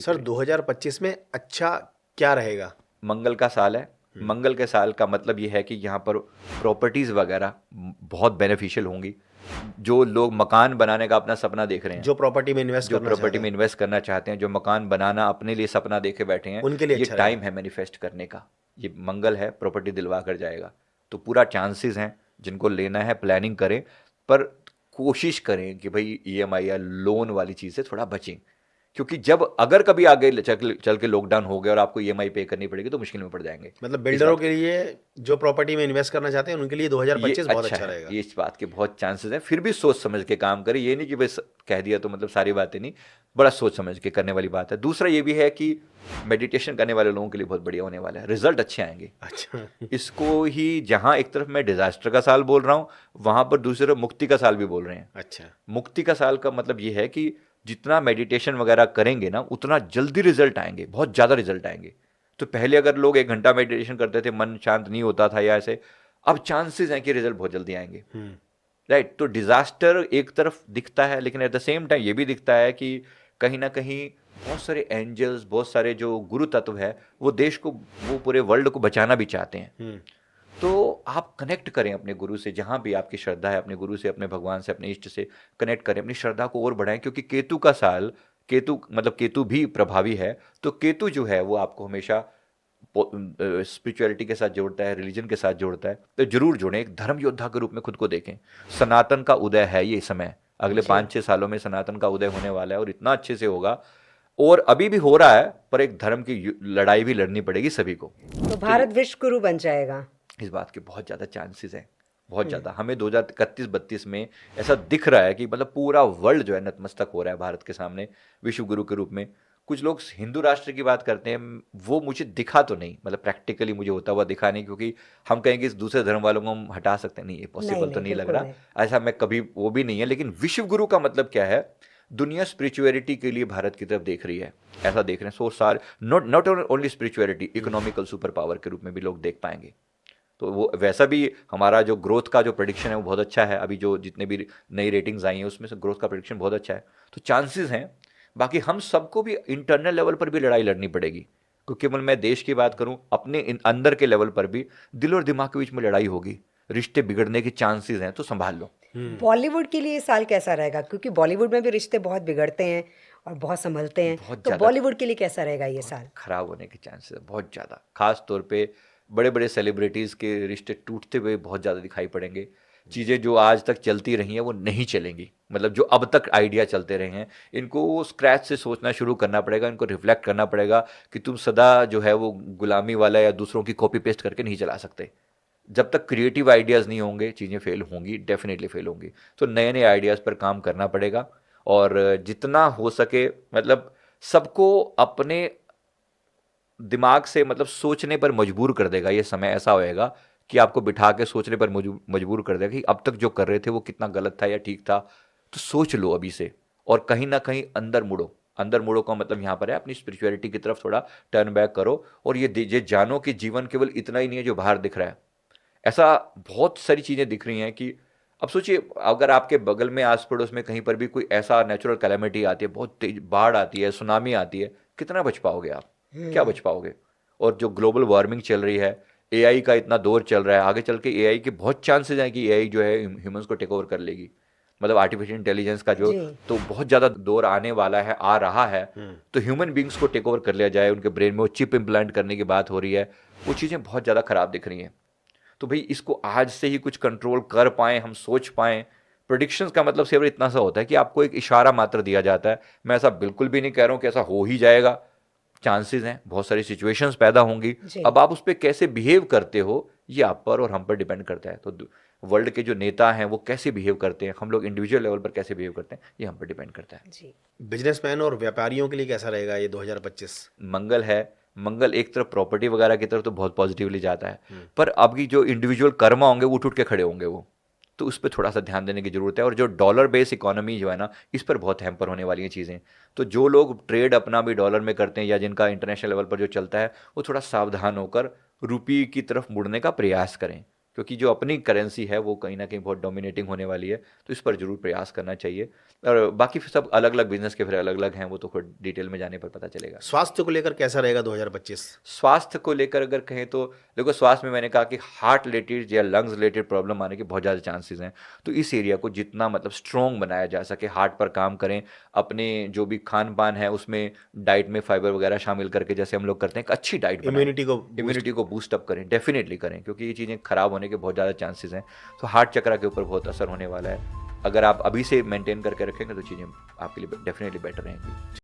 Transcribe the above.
Sir 2025 में अच्छा क्या रहेगा? मंगल का साल है। मंगल के साल का मतलब ये है कि यहाँ पर प्रॉपर्टीज वगैरह बहुत बेनिफिशियल होंगी। जो लोग मकान बनाने का अपना सपना देख रहे हैं, जो प्रॉपर्टी में इन्वेस्ट जो करना चाहते प्रॉपर्टी में हैं इन्वेस्ट करना चाहते हैं, जो मकान बनाना अपने लिए सपना देखे बैठे हैं, उनके लिए ये अच्छा टाइम रहेगा। है मैनिफेस्ट करने का। ये मंगल है, प्रॉपर्टी दिलवा कर जाएगा। तो पूरा चांसेस हैं, जिनको लेना है प्लानिंग करें, पर कोशिश करें कि भाई ईएमआई या लोन वाली चीज़ से थोड़ा बचें। क्योंकि जब अगर कभी आगे चल के लॉकडाउन हो गया और आपको ईएमआई पे करनी पड़ेगी तो मुश्किल में पड़ जाएंगे। मतलब इस बिल्डरों बात के लिए, जो प्रॉपर्टी में इन्वेस्ट करना चाहते हैं उनके लिए ये 2025 बहुत अच्छा अच्छा है, रहेगा। ये इस बात के बहुत चांसेस हैं। फिर भी सोच समझ के काम करें, ये नहीं कि बस कह दिया तो मतलब सारी बातें नहीं, बड़ा सोच समझ के करने वाली बात है। दूसरा ये भी है कि मेडिटेशन करने वाले लोगों के लिए बहुत बढ़िया होने वाला है, रिजल्ट अच्छे आएंगे। अच्छा। इसको ही जहां एक तरफ मैं डिजास्टर का साल बोल रहा हूं, वहां पर दूसरी तरफ मुक्ति का साल भी बोल रहे हैं। अच्छा। मुक्ति का साल का मतलब ये है कि जितना मेडिटेशन वगैरह करेंगे ना, उतना जल्दी रिजल्ट आएंगे, बहुत ज़्यादा रिजल्ट आएंगे। तो पहले अगर लोग 1 घंटा मेडिटेशन करते थे, मन शांत नहीं होता था या ऐसे, अब चांसेस हैं कि रिजल्ट बहुत जल्दी आएंगे। राइट। तो डिजास्टर एक तरफ दिखता है, लेकिन एट द सेम टाइम ये भी दिखता है कि कहीं ना कहीं बहुत सारे एंजल्स, बहुत सारे जो गुरु तत्व है, वो देश को, वो पूरे वर्ल्ड को बचाना भी चाहते हैं। तो आप कनेक्ट करें अपने गुरु से, जहां भी आपकी श्रद्धा है, अपने गुरु से, अपने भगवान से, अपने इष्ट से कनेक्ट करें, अपनी श्रद्धा को और बढ़ाएं। क्योंकि केतु का साल, केतु मतलब केतु भी प्रभावी है। तो केतु जो है वो आपको हमेशा स्पिरिचुअलिटी के साथ जोड़ता है, रिलीजन के साथ जोड़ता है। तो जरूर जुड़ें, एक धर्म योद्धा के रूप में खुद को देखें। सनातन का उदय है ये समय, अगले जी। 5-6 सालों में सनातन का उदय होने वाला है और इतना अच्छे से होगा। और अभी भी हो रहा है, पर एक धर्म की लड़ाई भी लड़नी पड़ेगी सभी को। तो भारत विश्व गुरु बन जाएगा। इस बात के बहुत ज़्यादा चांसेस हैं, बहुत ज़्यादा। हमें 2031-32 में ऐसा दिख रहा है कि मतलब पूरा वर्ल्ड जो है नतमस्तक हो रहा है भारत के सामने विश्व गुरु के रूप में। कुछ लोग हिंदू राष्ट्र की बात करते हैं, वो मुझे दिखा तो नहीं, मतलब प्रैक्टिकली मुझे होता हुआ दिखा नहीं। क्योंकि हम कहेंगे इस दूसरे धर्म वालों को हम हटा सकते हैं, नहीं, ये नहीं पॉसिबल तो नहीं, नहीं लग बिल्कुल रहा। नहीं। ऐसा मैं कभी, वो भी नहीं है। लेकिन विश्व गुरु का मतलब क्या है? दुनिया स्पिरिचुअलिटी के लिए भारत की तरफ देख रही है, ऐसा देख रहे हैं। सो सारे, not not only spirituality, economical super power के रूप में भी लोग देख पाएंगे। तो वो वैसा भी हमारा जो ग्रोथ का जो प्रेडिक्शन है वो बहुत अच्छा है। अभी जो जितने भी नई रेटिंग्स आई हैं उसमें से ग्रोथ का प्रेडिक्शन बहुत अच्छा है। तो चांसेस हैं। बाकी हम सबको भी इंटरनल लेवल पर भी लड़ाई लड़नी पड़ेगी। क्योंकि केवल मैं देश की बात करूं, अपने अंदर के लेवल पर भी दिल और दिमाग के बीच में लड़ाई होगी, रिश्ते बिगड़ने की चांसेस हैं, तो संभाल लो। बॉलीवुड के लिए ये साल कैसा रहेगा? क्योंकि बॉलीवुड में भी रिश्ते बहुत बिगड़ते हैं और बहुत संभलते हैं। बहुत तो ज़्यादा बॉलीवुड के लिए कैसा रहेगा ये साल? खराब होने के चांसेस है बहुत ज़्यादा। खास तौर पे बड़े बड़े सेलिब्रिटीज़ के रिश्ते टूटते हुए बहुत ज़्यादा दिखाई पड़ेंगे। चीज़ें जो आज तक चलती रही हैं वो नहीं चलेंगी। मतलब जो अब तक आइडिया चलते रहे हैं, इनको स्क्रैच से सोचना शुरू करना पड़ेगा, इनको रिफ्लेक्ट करना पड़ेगा कि तुम सदा जो है वो गुलामी वाला या दूसरों की कॉपी पेस्ट करके नहीं चला सकते। जब तक क्रिएटिव आइडियाज़ नहीं होंगे, चीज़ें फेल होंगी, डेफिनेटली फेल होंगी। तो नए नए आइडियाज़ पर काम करना पड़ेगा। और जितना हो सके, मतलब सबको अपने दिमाग से, मतलब सोचने पर मजबूर कर देगा ये समय। ऐसा होएगा कि आपको बिठा के सोचने पर मजबूर कर देगा कि अब तक जो कर रहे थे वो कितना गलत था या ठीक था। तो सोच लो अभी से, और कहीं ना कहीं अंदर मुड़ो। अंदर मुड़ो का मतलब यहाँ पर है अपनी स्पिरिचुअलिटी की तरफ थोड़ा टर्न बैक करो। और ये जानो कि जीवन केवल इतना ही नहीं है जो बाहर दिख रहा है। ऐसा बहुत सारी चीज़ें दिख रही हैं कि अब सोचिए, अगर आपके बगल में, आस पड़ोस में कहीं पर भी कोई ऐसा नेचुरल कैलेमिटी आती है, बहुत तेज बाढ़ आती है, सुनामी आती है, कितना बच पाओगे आप? क्या बच पाओगे? और जो ग्लोबल वार्मिंग चल रही है, एआई का इतना दौर चल रहा है, आगे चल के एआई के बहुत चांसेस हैं कि एआई जो है ह्यूमंस को टेक ओवर कर लेगी। मतलब आर्टिफिशियल इंटेलिजेंस का जो, जी। तो बहुत ज़्यादा दौर आने वाला है, आ रहा है। तो ह्यूमन बींग्स को टेक ओवर कर लिया जाए, उनके ब्रेन में वो चिप इम्प्लांट करने की बात हो रही है। वो चीज़ें बहुत ज़्यादा खराब दिख रही हैं। तो भाई इसको आज से ही कुछ कंट्रोल कर पाएँ, हम सोच पाएँ। प्रोडिक्शंस का मतलब सिर्फ इतना सा होता है कि आपको एक इशारा मात्र दिया जाता है। मैं ऐसा बिल्कुल भी नहीं कह रहा हूँ कि ऐसा हो ही जाएगा। चांसेस हैं, बहुत सारी सिचुएशंस पैदा होंगी। जी। अब आप उस पर कैसे बिहेव करते हो, ये आप पर और हम पर डिपेंड करता है। तो वर्ल्ड के जो नेता हैं वो कैसे बिहेव करते हैं, हम लोग इंडिविजुअल लेवल पर कैसे बिहेव करते हैं, ये हम पर डिपेंड करता है। जी। बिजनेसमैन और व्यापारियों के लिए कैसा रहेगा ये 2025? मंगल है। मंगल एक तरफ प्रॉपर्टी वगैरह की तरफ तो बहुत पॉजिटिवली जाता है, पर आपकी जो इंडिविजुअल कर्मा होंगे वो उठ के खड़े होंगे वो। तो उस पर थोड़ा सा ध्यान देने की जरूरत है। और जो डॉलर बेस इकोनॉमी जो है ना, इस पर बहुत हैम्पर होने वाली हैं चीज़ें। तो जो लोग ट्रेड अपना भी डॉलर में करते हैं या जिनका इंटरनेशनल लेवल पर जो चलता है, वो थोड़ा सावधान होकर रुपये की तरफ मुड़ने का प्रयास करें। क्योंकि जो अपनी करेंसी है वो कहीं ना कहीं बहुत डोमिनेटिंग होने वाली है, तो इस पर जरूर प्रयास करना चाहिए। और बाकी फिर सब अलग अलग बिजनेस के फिर अलग अलग हैं, वो तो फिर डिटेल में जाने पर पता चलेगा। स्वास्थ्य को लेकर कैसा रहेगा 2025? स्वास्थ्य को लेकर अगर कहें तो देखो, स्वास्थ्य में मैंने कहा कि हार्ट रिलेटेड या लंग्स रिलेटेड प्रॉब्लम आने के बहुत ज़्यादा चांसेस हैं। तो इस एरिया को जितना मतलब स्ट्रॉन्ग बनाया जा सके, हार्ट पर काम करें, अपने जो भी खान पान है उसमें डाइट में फाइबर वगैरह शामिल करके, जैसे हम लोग करते हैं, एक अच्छी डाइट इम्यूनिटी को बूस्ट अप करें, डेफिनेटली करें, क्योंकि ये चीज़ें खराब होने के बहुत ज़्यादा चांसेस हैं। तो हार्ट चक्र के ऊपर बहुत असर होने वाला है। अगर आप अभी से मेंटेन करके रखेंगे तो चीज़ें आपके लिए डेफिनेटली बेटर रहेंगी।